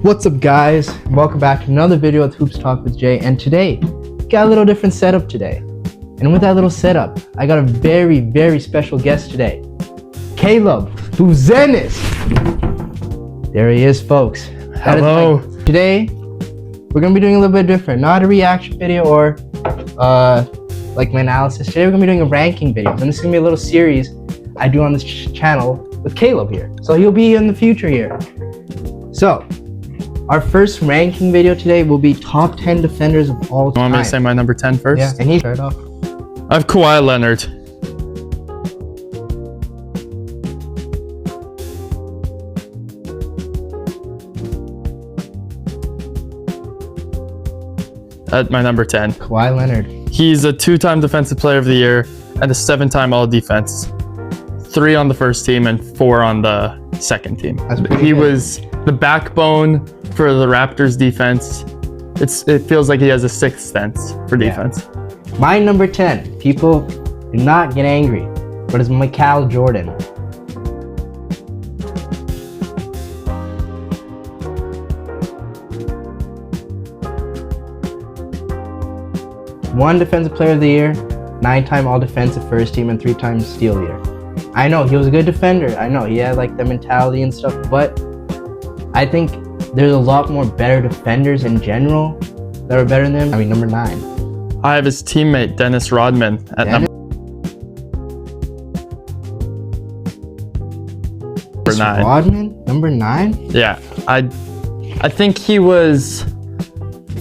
What's up, guys? Welcome back to another video with Hoops Talk with Jay. And today, got a little different setup today. And with that little setup, I got a very, very special guest today. Caleb Buzenis. There he is, folks. Hello. Today, we're going to be doing a little bit different. Not a reaction video or like my analysis. Today, we're going to be doing a ranking video. And this is going to be a little series I do on this channel with Caleb here. So he'll be in the future here. So, our first ranking video today will be top 10 defenders of all time. You want me to say my number 10 first? Yeah, and he started off. I have Kawhi Leonard. At my number 10. Kawhi Leonard. He's a 2-time Defensive Player of the Year and a 7-time All-Defense. 3 on the first team and 4 on the second team. He was the backbone for the Raptors defense. It feels like he has a sixth sense for defense. Yeah. My number 10, people do not get angry, but it's Michael Jordan. One Defensive Player of the Year, 9-time All-Defensive First Team, and 3-time Steal Leader. I know he was a good defender. I know he had like the mentality and stuff, but I think there's a lot more better defenders in general that are better than him. I mean, number 9. I have his teammate Dennis Rodman at number 9. Rodman, number 9? Yeah, I think he was,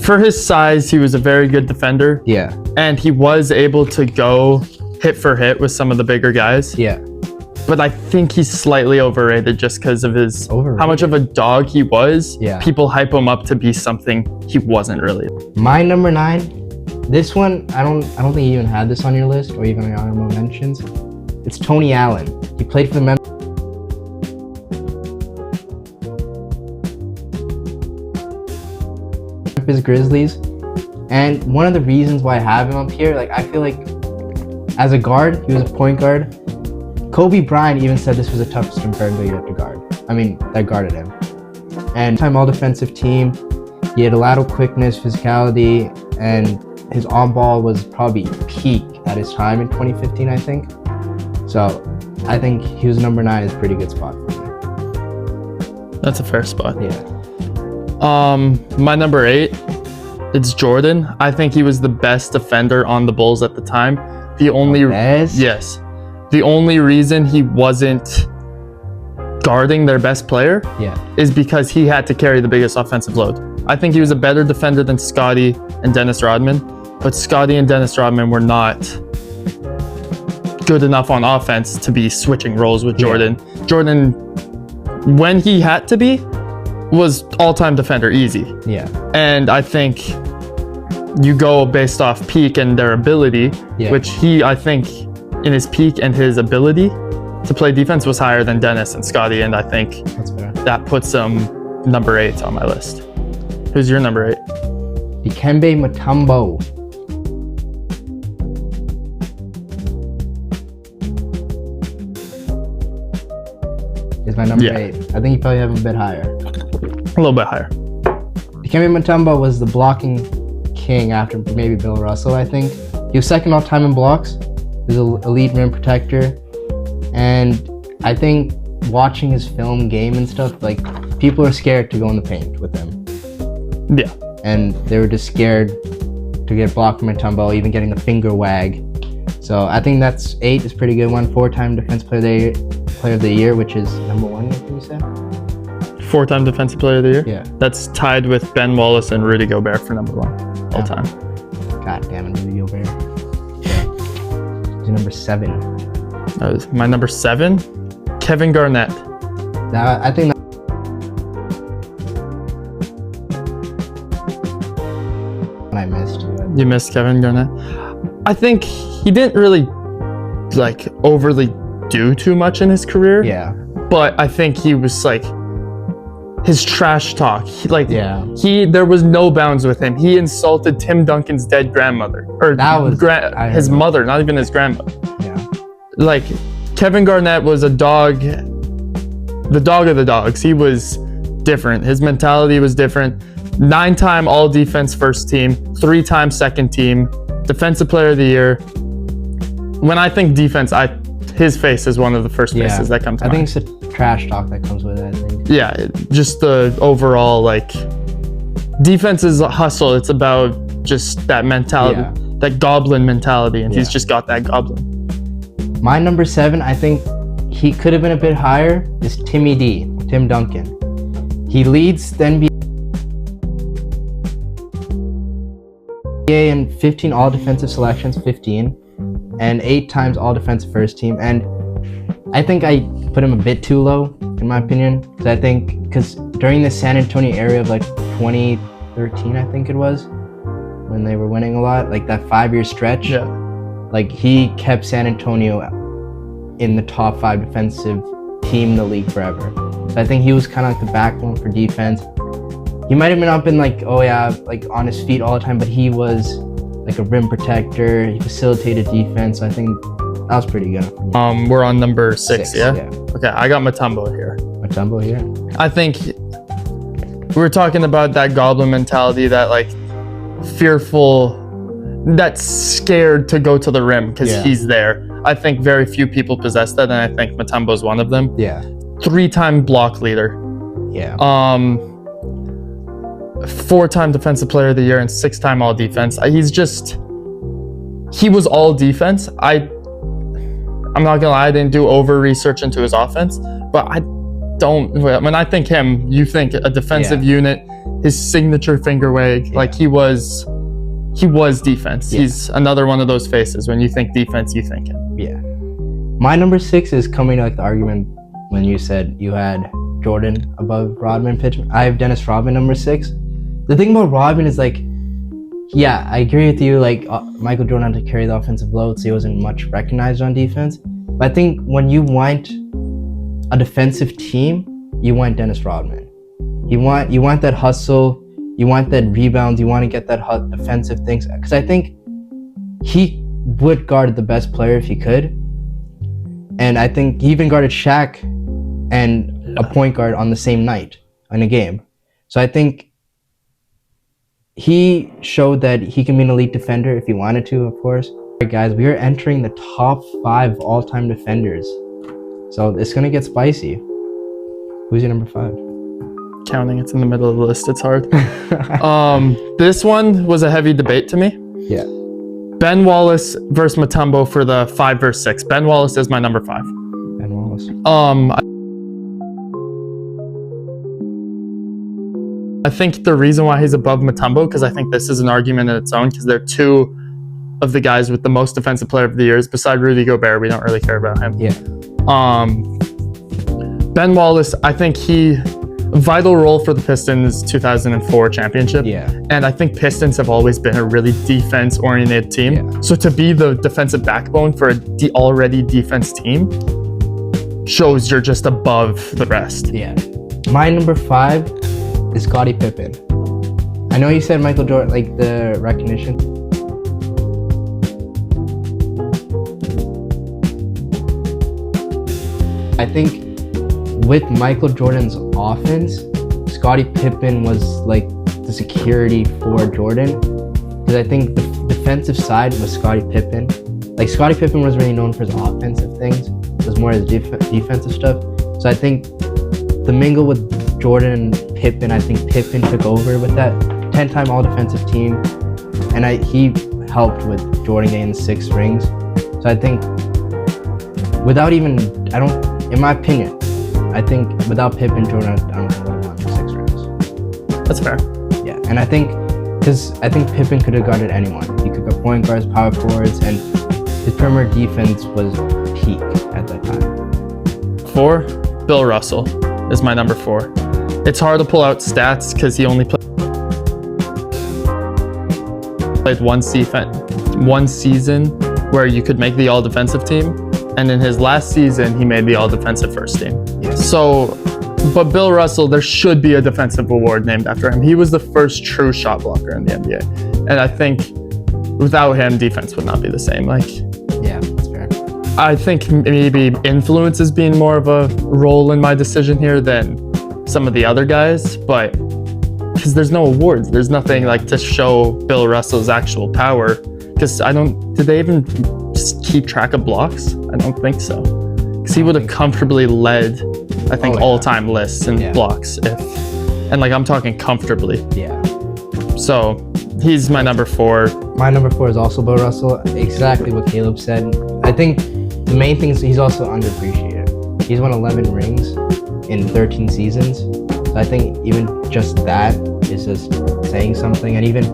for his size, he was a very good defender. Yeah. And he was able to go hit for hit with some of the bigger guys. Yeah. But I think he's slightly overrated just because of his how much of a dog he was. Yeah. People hype him up to be something he wasn't really. My number 9, this one I don't think you even had this on your list or even on your honorable mentions. It's Tony Allen. He played for the Memphis Grizzlies, and one of the reasons why I have him up here, like I feel like as a guard, he was a point guard. Kobe Bryant even said this was the toughest defender you have to guard. I mean, that guarded him. And time all-defensive team, he had a lateral quickness, physicality, and his on-ball was probably peak at his time in 2015, I think. So, I think he was number 9 is a pretty good spot for me. That's a fair spot. Yeah. My number 8, it's Jordan. I think he was the best defender on the Bulls at the time. The only reason he wasn't guarding their best player is because he had to carry the biggest offensive load. I think he was a better defender than Scottie and Dennis Rodman, but Scottie and Dennis Rodman were not good enough on offense to be switching roles with Jordan. Jordan, when he had to be, was all-time defender easy. Yeah. And I think you go based off peak and their ability, which I think in his peak and his ability to play defense was higher than Dennis and Scottie, and I think that puts him number 8 on my list. Who's your number 8? Dikembe Mutombo. Is my number 8. I think you probably have him a bit higher. A little bit higher. Dikembe Mutombo was the blocking king after maybe Bill Russell, I think. He was second all time in blocks. He was an elite rim protector. And I think watching his film game and stuff, like, people are scared to go in the paint with him. Yeah. And they were just scared to get blocked from Mutombo, even getting a finger wag. So I think that's 8 is a pretty good one. 4-time Defensive Player of the Year, which is number 1, I think you said? 4-time Defensive Player of the Year? Yeah. That's tied with Ben Wallace and Rudy Gobert for number 1 all time. God damn it, Rudy Gobert. Number 7. That was my number 7, Kevin Garnett. Now, I think I missed. You missed Kevin Garnett? I think he didn't really like overly do too much in his career. Yeah. But I think he was like his trash talk. There was no bounds with him. He insulted Tim Duncan's dead grandmother, or his mother, not even his grandmother. Yeah. Like, Kevin Garnett was a dog, the dog of the dogs. He was different. His mentality was different. 9-time all defense first team, 3-time second team, defensive player of the year. When I think defense, his face is one of the first faces that comes to mind. I think it's a trash talk that comes with it, I think. Yeah, just the overall, like, defense is a hustle. It's about just that mentality, that goblin mentality, and he's just got that goblin. My number 7, I think he could have been a bit higher, is Timmy D, Tim Duncan. He leads the NBA in 15 all-defensive selections, 15, and 8 times all-defensive first team. And I think I put him a bit too low, in my opinion, because during the San Antonio era of like 2013, I think it was, when they were winning a lot, like that 5-year stretch, like he kept San Antonio in the top 5 defensive team in the league forever. So I think he was kind of like the backbone for defense. He might have not been like, like on his feet all the time, but he was like a rim protector. He facilitated defense. So I think that was pretty good. We're on number 6, yeah? Yeah. Okay, I got Mutombo here. Mutombo here? I think we were talking about that goblin mentality, that like fearful, that's scared to go to the rim because he's there. I think very few people possess that, and I think Mutombo's one of them. Yeah. 3-time block leader. Yeah. 4-time defensive player of the year and 6-time all defense. He was all defense. I'm not gonna lie, I didn't do over research into his offense, but when I think him, you think a defensive unit, his signature finger wag, like he was defense. He's another one of those faces. When you think defense, you think him. Yeah. My number 6 is coming to like the argument when you said you had Jordan above Rodman pitchman. I have Dennis Rodman number 6. The thing about Rodman is like, I agree with you. Like Michael Jordan had to carry the offensive load, so he wasn't much recognized on defense. But I think when you want a defensive team, you want Dennis Rodman. You want that hustle. You want that rebounds. You want to get that defensive things. Because I think he would guard the best player if he could. And I think he even guarded Shaq and a point guard on the same night in a game. So I think he showed that he can be an elite defender if he wanted to, of course. All right, guys, we are entering the top 5 all-time defenders. So it's going to get spicy. Who's your number 5? Counting, it's in the middle of the list. It's hard. This one was a heavy debate to me. Yeah. Ben Wallace versus Mutombo for the 5 versus 6. Ben Wallace is my number 5. Ben Wallace. I think the reason why he's above Mutombo, because I think this is an argument in its own, because they're 2 of the guys with the most defensive player of the years. Beside Rudy Gobert, we don't really care about him. Yeah. Ben Wallace, I think vital role for the Pistons 2004 championship. Yeah. And I think Pistons have always been a really defense-oriented team. Yeah. So to be the defensive backbone for a already defense team shows you're just above the rest. Yeah. My number 5 is Scottie Pippen. I know you said Michael Jordan, like the recognition. I think with Michael Jordan's offense, Scottie Pippen was like the security for Jordan. Because I think the defensive side was Scottie Pippen. Like Scottie Pippen was really known for his offensive things. It was more his defensive stuff. So I think the mingle with Jordan and Pippen, I think Pippen took over with that 10-time all-defensive team. And he helped with Jordan getting the 6 rings. So I think in my opinion, I think without Pippen, Jordan, I don't think would have won 6 rings. That's fair. Yeah, and I think Pippen could have guarded anyone. He could guard point guards, power forwards, and his perimeter defense was peak at that time. 4, Bill Russell is my number 4. It's hard to pull out stats because he only played one season where you could make the all-defensive team. And in his last season, he made the all-defensive first team. Yeah. So, but Bill Russell, there should be a defensive award named after him. He was the first true shot blocker in the NBA. And I think without him, defense would not be the same. Yeah, that's fair. I think maybe influence is being more of a role in my decision here than some of the other guys, but because there's no awards, there's nothing like to show Bill Russell's actual power. Because did they even just keep track of blocks? I don't think so. Because he would have comfortably led, I think, all-time lists in blocks and like I'm talking comfortably. Yeah. So he's my number 4. My number 4 is also Bill Russell. Exactly what Caleb said. I think the main thing is he's also underappreciated. He's won 11 rings in 13 seasons. So I think even just that is just saying something. And even,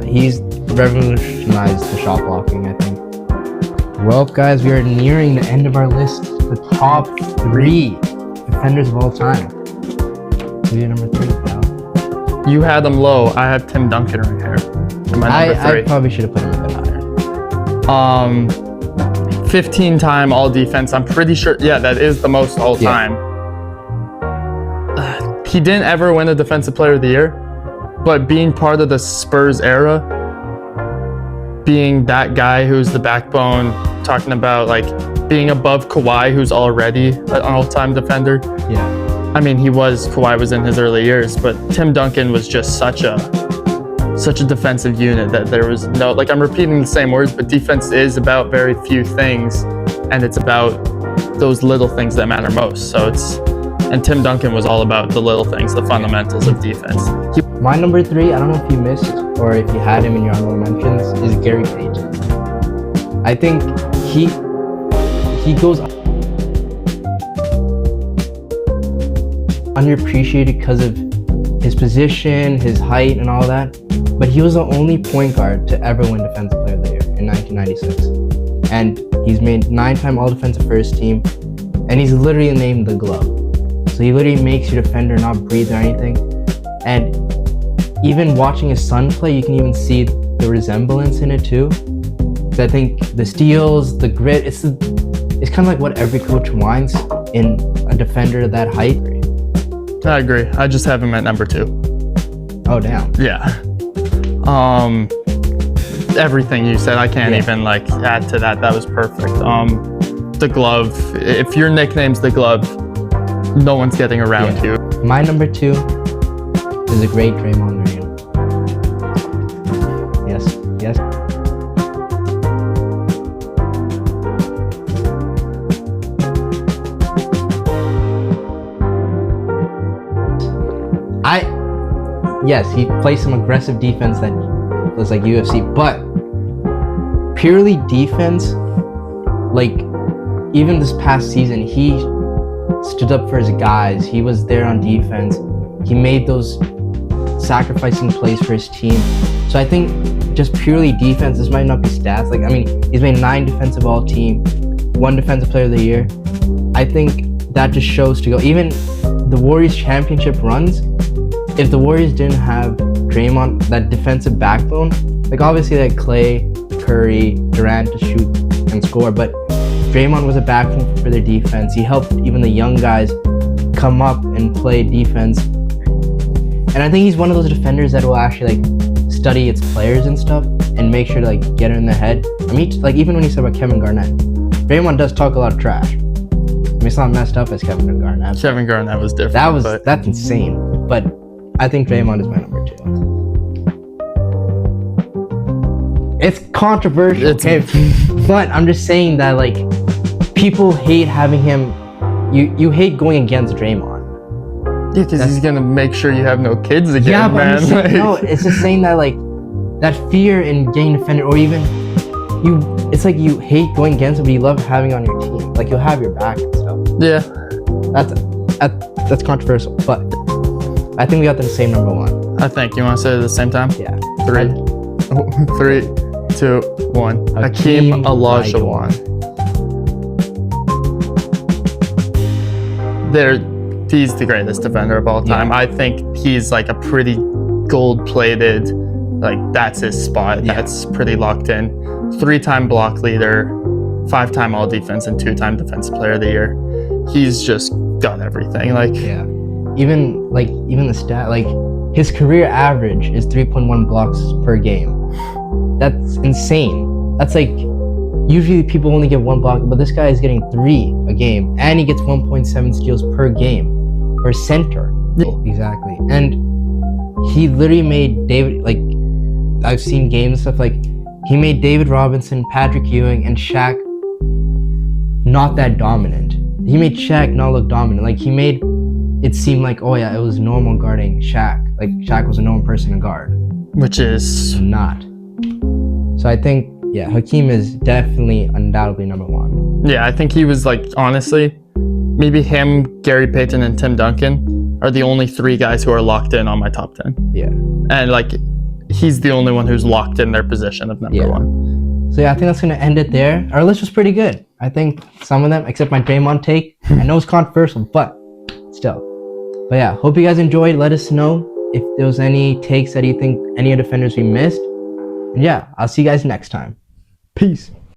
he's revolutionized the shot blocking, I think. Well, guys, we are nearing the end of our list. The top 3 defenders of all time. So you're number 3, pal. You had him low. I have Tim Duncan right here. My number 3. I probably should have put him a bit higher. 15-time all defense. I'm pretty sure. Yeah, that is the most all time. He didn't ever win a defensive player of the year, but being part of the Spurs era, being that guy who's the backbone, talking about like being above Kawhi, who's already an all-time defender. Yeah. I mean, Kawhi was in his early years, but Tim Duncan was just such a defensive unit that there was no, like, I'm repeating the same words, but defense is about very few things, and it's about those little things that matter most. And Tim Duncan was all about the little things, the fundamentals of defense. My number 3, I don't know if you missed or if you had him in your honorable mentions, is Gary Payton. I think he goes underappreciated because of his position, his height, and all that. But he was the only point guard to ever win Defensive Player of the Year in 1996. And he's made 9-time All-Defensive First Team, and he's literally named the Glove. So he literally makes your defender not breathe or anything. And even watching his son play, you can even see the resemblance in it too. So I think the steals, the grit, it's kind of like what every coach wants in a defender that height. I agree. I just have him at number 2. Oh, damn. Yeah. Everything you said, I can't even like add to that. That was perfect. The Glove. If your nickname's the Glove, no one's getting around you. My number 2 is a great Draymond Green. Yes. Yes, he plays some aggressive defense that was like UFC, but purely defense, like even this past season, he stood up for his guys. He was there on defense. He made those sacrificing plays for his team. So I think just purely defense, this might not be stats. Like, I mean, he's made 9 defensive all team, 1 defensive player of the year. I think that just shows to go. Even the Warriors championship runs, if the Warriors didn't have Draymond, that defensive backbone, like obviously like Clay, Curry, Durant to shoot and score, but Draymond was a backbone for their defense. He helped even the young guys come up and play defense. And I think he's one of those defenders that will actually like study its players and stuff and make sure to like get it in their head. I mean, like even when you said about Kevin Garnett, Draymond does talk a lot of trash. I mean, it's not messed up as Kevin Garnett. Kevin Garnett was different. That's insane. But I think Draymond is my number 2. It's controversial, but I'm just saying that like people hate having him. You hate going against Draymond. Yeah, because he's gonna make sure you have no kids again, yeah, but man. Saying, no, it's just saying that like that fear in getting defended, or even you. It's like you hate going against him, but you love having on your team. Like you'll have your back and stuff. Yeah, that's controversial, but I think we got the same number 1. I think you want to say it at the same time. Yeah. 3, 2, 1. Hakeem Olajuwon. He's the greatest defender of all time. Yeah. I think he's like a pretty gold-plated, like that's his spot. Yeah. That's pretty locked in. 3-time block leader, 5-time all-defense, and 2-time defensive player of the year. He's just got everything. Like even the stat, like his career average is 3.1 blocks per game. That's insane. That's like usually people only get 1 block, but this guy is getting 3 a game, and he gets 1.7 steals per game per center. Exactly. And he literally made David, like, I've seen games and stuff, like, he made David Robinson, Patrick Ewing, and Shaq not that dominant. He made Shaq not look dominant. Like, he made it seem like, oh yeah, it was normal guarding Shaq. Like, Shaq was a normal person to guard. Which is not. So I think, yeah, Hakeem is definitely, undoubtedly number one. Yeah, I think he was, like, honestly, maybe him, Gary Payton, and Tim Duncan are the only three guys who are locked in on my top 10. Yeah. And, like, he's the only one who's locked in their position of number one. So yeah, I think that's going to end it there. Our list was pretty good. I think some of them, except my Draymond take, I know it's controversial, but still. But yeah, hope you guys enjoyed. Let us know if there was any takes that you think any of the defenders we missed. And yeah, I'll see you guys next time. Peace.